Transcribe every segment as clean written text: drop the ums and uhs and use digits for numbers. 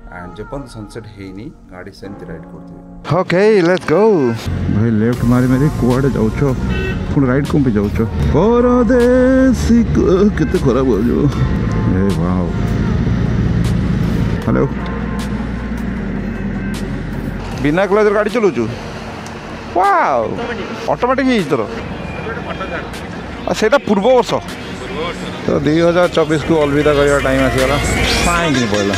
And जब sunset है गाड़ी सेमती राइड करते। ओके लेट्स गो भाई लेफ्ट मारी मारी कुआडे जाउछ पुणी राइट कौन पे जाउछ परदेसी केते खराब हो जो ए वाओ हेलो बिना क्लच गाड़ी चलाउछु वाओ ऑटोमेटिक ही तोर सेटा पूर्व वर्ष तो 2024 को अलविदा करने टाइम आसीगला फाइन दिन पड़ा।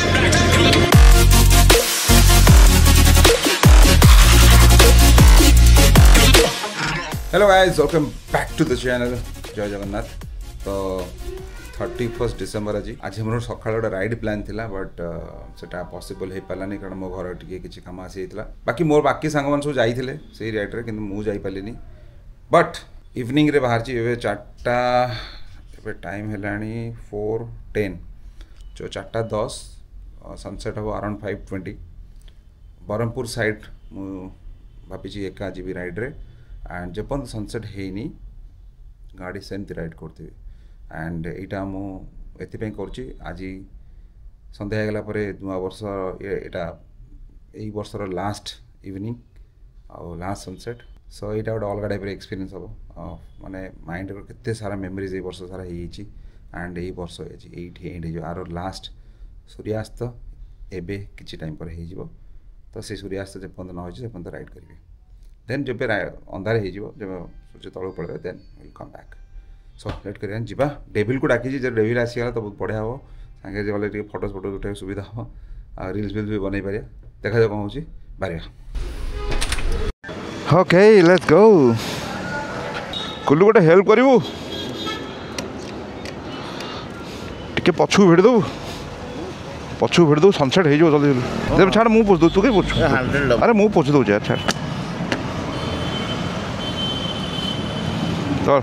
Hello guys welcome back to the channel जय जगन्नाथ। तो 31 डिसेम्बर आज मोर सकाळ गोटे राइड प्लान थिला बट सेटा पॉसिबल हो पारानी कारण मो घर टिके किछि काम आसी जाइतला। बाकी मोर बाकी सांग मान सब जाइथिले सेही राइड रे किंतु मु जाई पालिनी बट इवनिंग रे बाहर छी एबे 4टा एबे टाइम हेलानी 4:10 जो 4:10 सनसेट हो अराउंड 5:20 बरहमपुर साइड मु भाभी एका जीबी राइड रे एंड जब सनसेट है गाड़ी सेमती राइड करते एंड यहाँ मुझे आज संध्या गला नुआ वर्ष यहाँ यही वर्षर लास्ट इवनिंग आउ लास्ट सनसेट सो यहाँ गोटे अलग टाइप एक्सपीरियंस हम माने माइंड केते सारा मेमोरीज ये वर्ष सारा होती एंड यही वर्ष ये आर लास्ट सूर्यास्त एबे किछि टाइम पर हो तो से सूर्यास्त जब न हो राइड करेंगे देन जब अंधार हो जब सूर्य तलू पड़े देन विल कम बैक सो लेट कर जा डेविल को डाकी जब डेविल आसीगला तो बहुत बढ़िया हम सांगे गले फोटो उठे सुविधा हम रील्स भी बनई पारे देखा जाए कौन हो बाहर। ओके लेट्स गो कुल्लू गोटे हेल्प करू टे पछू भिड़ दू पछू भिड़ दू सनसेट हो जल्दी जल्दी छाड़ मुँह पोछ दू तू कहीं पोछ अरे मुँह पोछ दूचे यार छाड़ चल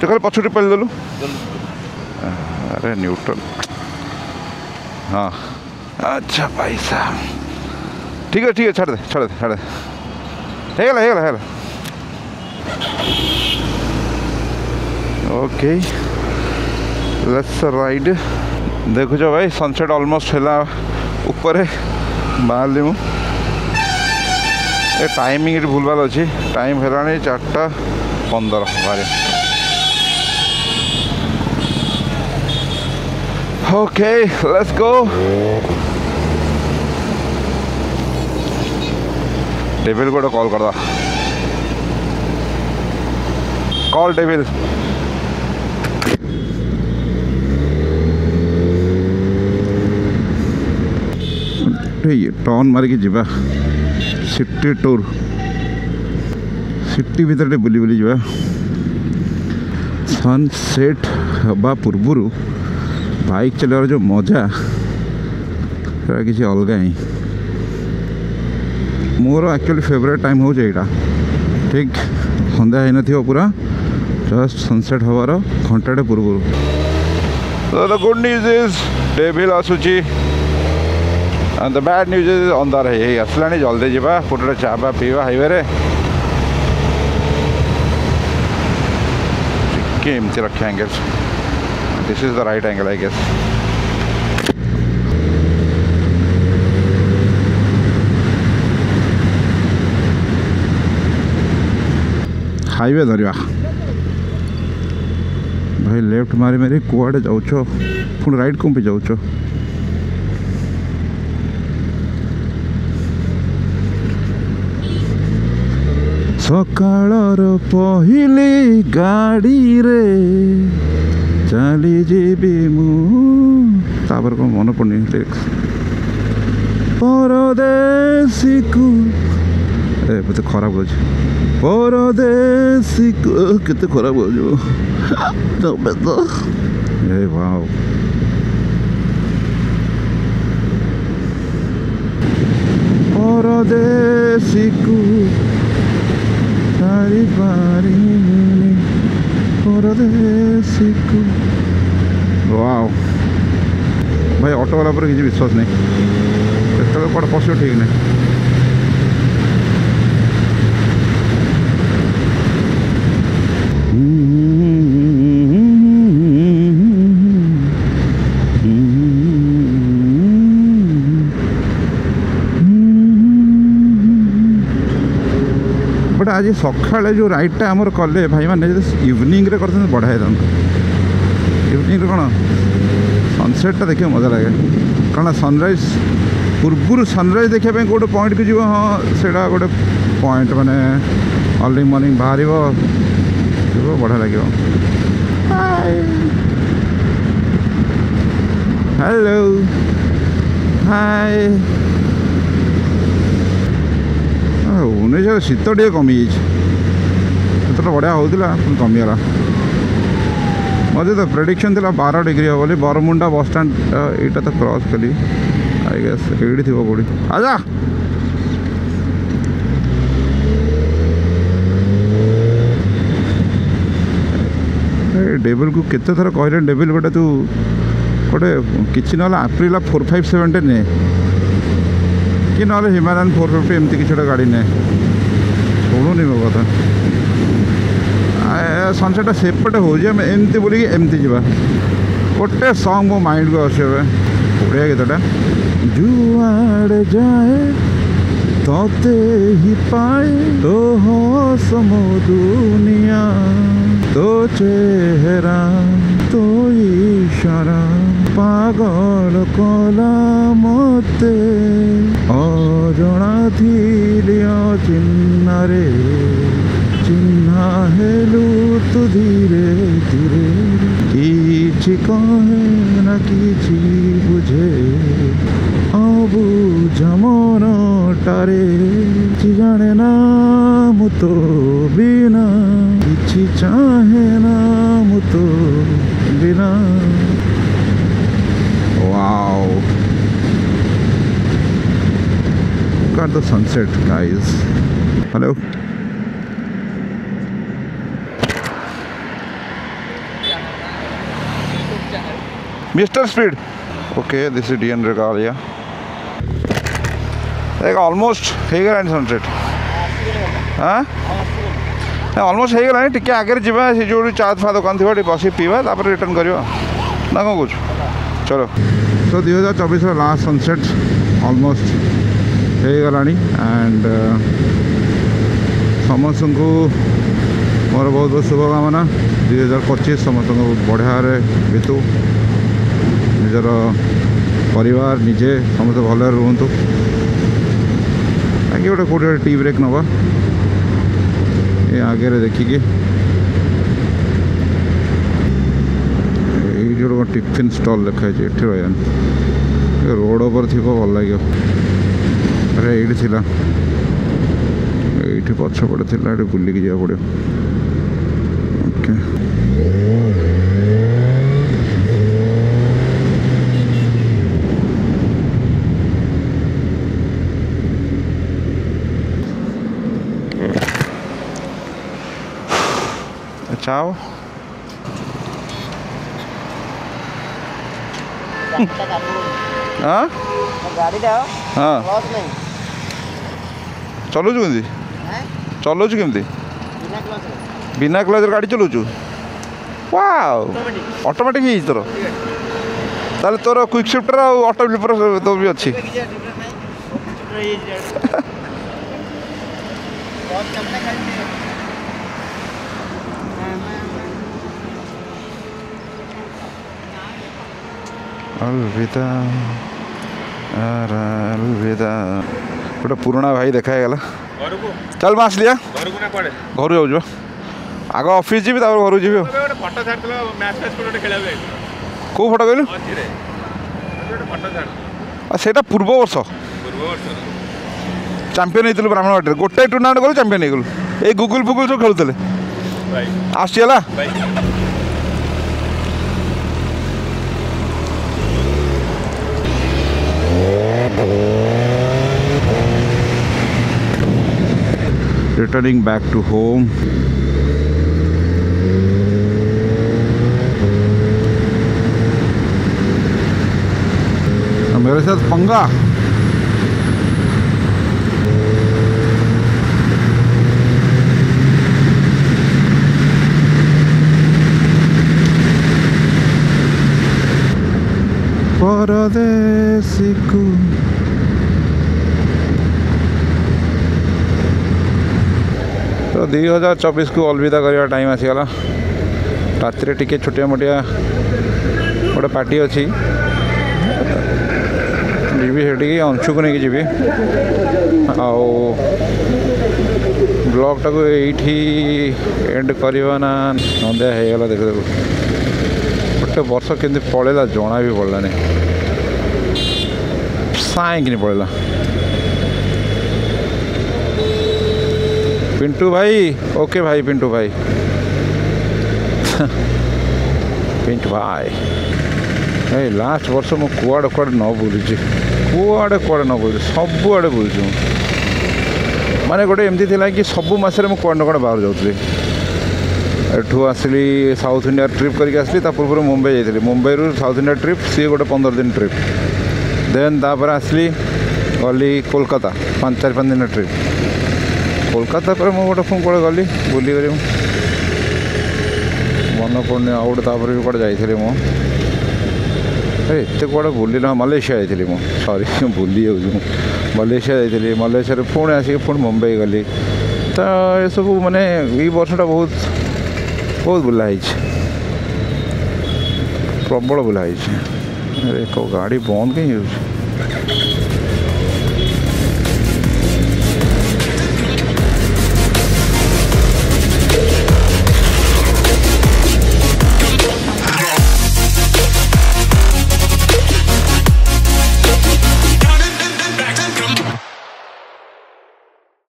कल पछुटी पहले देलु अरे न्यूट्रल हाँ अच्छा भाई साहब ठीक है छाड़ दे हेगला ओके लेट्स राइड देखुच भाई सनसेट ऑलमोस्ट है ऊपर बाहर मु टाइमिंग ये भूलभाल अच्छी टाइम है 4:15 बारे ओके लेट्स गो डेविल को कॉल कर कॉल डेविल टर्न मारिकी जीवा सिटी टूर सिटी भीतर बुली बुली जा सनसेट हवा पूर्वर बाइक चलार जो मजा किसी अलग ही मोर एक्चुअली फेवरेट टाइम हो ठीक सन्ध्या हो न पूरा जस्ट सनसेट हवार घंटाटे पूर्वर। The good news is devil आसूची and the bad news is अंधार है आसला जल्दी जावा पुटे चा पीवा हाईवे रे एमती रखे angle this is the right angle I guess. Highway धरिया भाई लेफ्ट मारी मारी कुआडे जाउछ पुणी राइट कौन पे जाउछ सकाळर पहिले गाड़ी रे चली जीवी मु तापर कौन मन पड़नी लिरिक्स परदेसी को ए तो खराब हो परदेसी को केते खराब हो जो ए वाओ परदेसी को तारी बारी परदेसी को वाओ भाई ऑटो वाला पर किसी विश्वास नहीं कौन पशु ठीक नहीं बट आज सकाଳେ जो राइडटा आमर कले भाई मैंने इवनिंग रे करते बढ़ाई था इवनिंग रे कौन सनसेटा देखिए मजा लगे कारण सनराइज पूर्व सनराइज देखा गोटे पॉइंट को जीव हाँ से गोटे पॉइंट माने अर्ली मॉर्निंग बाहर बढ़िया लगे हेलो हाय भुवनेश्वर शीत टे कमी जाइए बढ़िया होता कमीगला मजे तो प्रेडिक्शन था 12 डिग्री हो बोली बरमुंडा बस स्टाण यहाँ तो क्रॉस कली आई गेस ये थी कौटी आजा डेविल को केते थर कहले डेविल गोटे तू गोटे कि ना आप्रिला 457 ने कि ना हिमालयन 450 एमती कि गाड़ी ने शुणुनि मो कथा सनसेटा सेपटे हो एमती बोल एमती जा गोटे सॉन्ग मो माइंड को आसे बढ़िया गीतटा जुआड़े जाए तोते ही पाए तो हो समो दुनिया तो चेहरा तो इशारा पागल कला मते अजଣା थिली चिन्हारे चिन्हा हेलु तू धीरे धीरे किछि कहे ना किछि बुझे अबुझ मनटारे कि जाने ना मु तो बिना किछि चाहे ना मु तो बिना wow look at the sunset guys hello Mr. Speed okay this is DN Regalia like almost here and sunset हाँ almost here and टिके आगे जीवा से जो चाट फा दुकान थी बस पीवा तापर रिटर्न करियो ना कौन कुछ चलो तो 2024 लास्ट सनसेट ऑलमोस्ट हो गलानी एंड समस्त को मोर बहुत बहुत शुभकामना 2025 समस्त बढ़िया बीतू निजर परिवार निजे समस्त भल रुहतु आगे गोटे कौटे टी ब्रेक नवा ये आगे देखिकी ये टिफिन स्टॉल लिखाई ये रही रोड ओवर थी भल लगे अरे ये पछपटे थी ये बुलिकी जा पड़ो ओके चाओ हाँ हाँ चलुचु केमती चलुचु केमती बिना क्लच गाड़ी चलुचु वाओ ऑटोमेटिक ही तोर ताले तोर क्विक शिफ्टर और ऑटो फ्लिपर तो भी अच्छी अलविदा अलविदा गोटे पुराना भाई देखा गला चल मास लिया घर जाऊ आग ऑफिस जी घर जी कौ फोटो कहलु से पूर्व वर्ष चैंपियन होती ब्राह्मण बाटी गोटे टूर्नामेंट गलु चैंपियन हो गलु ये गुगुल फुगुल सब खेलुले आसला Returning back to home. मेरे साथ पंगा परदेसी को तो 2024 को अलविदा करवा टाइम आसीगला राति टिके छोटिया मोटिया गोटे पार्टी अच्छी जी से अंशु को लेकिन जी आउ ब्लॉग टाक ये एंड करवा ना नंदिया होगला देख देख गोटे वर्ष केमती पलैला जना भी पड़लानी साइकिन पड़ेगा। पिंटू भाई ओके भाई पिंटू भाई पिंटू भाई ए लास्ट वर्ष मु कुआड़े कुआड़े न बुलूँ कुआड़े कुआड़े न बुलूँ सबुआड़े बुलूँ माने गोटे एमती थिला कि सबु मासरे मु कुआड़े कुआड़े बाहर जाऊँगी एठू आसली साउथ इंडिया ट्रिप करके आसली ता पूर्व मुंबई जाइली मुंबई रू साउथ इंडिया ट्रिप सी गोटे 15 दिन ट्रिप देन तापर आसली गली कोलकाता 4-5 दिन ट्रिप कोलकाता पर मुझे गोटे फोन कड़े गली बुली कर मन पड़े आउ गोटे तापर भी कड़े जाइली एत कड़े बुलिल मलेशिया जाइली मु सॉरी भूली जाऊँ मलेशिया जाइली मलेशिया पुणी आसिक पुणी मुंबई गली तो ये सब माने ये वर्षटा बहुत बहुत बुलाई प्रबल बुलाई अरे गाड़ी बंद कहीं